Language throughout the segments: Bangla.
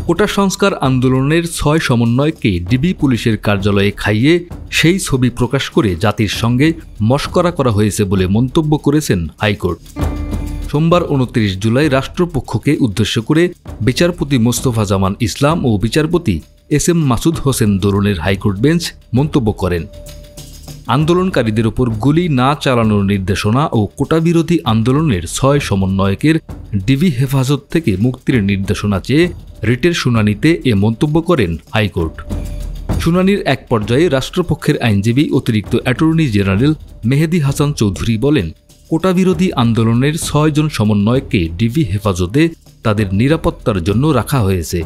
কোটা সংস্কার আন্দোলনের ৬ সমন্বয়ককে ডিবি পুলিশের কার্যালয়ে খাইয়ে সেই ছবি প্রকাশ করে জাতির সঙ্গে মশকরা করা হয়েছে বলে মন্তব্য করেছেন হাইকোর্ট। সোমবার ২৯ জুলাই রাষ্ট্রপক্ষকে উদ্দেশ্য করে বিচারপতি মোস্তফা জামান ইসলাম ও বিচারপতি এস.এম. মাসুদ হোসেন দরুনের হাইকোর্ট বেঞ্চ মন্তব্য করেন, আন্দোলনকারীদের ওপর গুলি না চালানোর নির্দেশনা ও কোটাবিরোধী আন্দোলনের ৬ সমন্বয়কের ডিবি হেফাজত থেকে মুক্তির নির্দেশনা চেয়ে রিটের শুনানিতে এ মন্তব্য করেন হাইকোর্ট। শুনানির এক পর্যায়ে রাষ্ট্রপক্ষের আইনজীবী অতিরিক্ত অ্যাটর্নি জেনারেল মেহেদী হাসান চৌধুরী বলেন, কোটাবিরোধী আন্দোলনের ৬ জন সমন্বয়ককে ডিবি হেফাজতে তাদের নিরাপত্তার জন্য রাখা হয়েছে।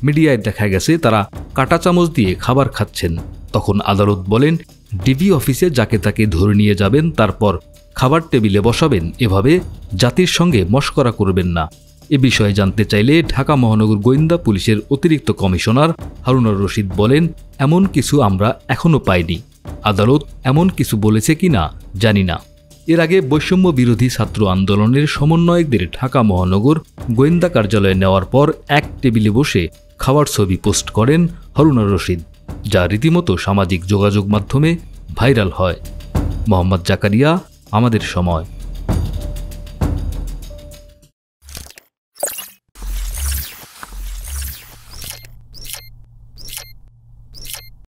মিডিয়ায় দেখা গেছে তারা কাঁটা চামচ দিয়ে খাবার খাচ্ছেন। তখন আদালত বলেন, ডিবি অফিসে যাকে তাকে ধরে নিয়ে যাবেন, তারপর খাবার টেবিলে বসাবেন, এভাবে জাতির সঙ্গে মশকরা করবেন না। এ বিষয়ে জানতে চাইলে ঢাকা মহানগর গোয়েন্দা পুলিশের অতিরিক্ত কমিশনার হারুনুর রশিদ বলেন, এমন কিছু আমরা এখনও পাইনি। আদালত এমন কিছু বলেছে কিনা জানি না। এর আগে বৈষম্য বিরোধী ছাত্র আন্দোলনের সমন্বয়কদের ঢাকা মহানগর গোয়েন্দা কার্যালয়ে নেওয়ার পর এক টেবিলে বসে খাওয়ার ছবি পোস্ট করেন হারুনুর রশিদ, যা রীতিমতো সামাজিক যোগাযোগ মাধ্যমে ভাইরাল হয়। মোহাম্মদ জাকারিয়া, আমাদের সময়।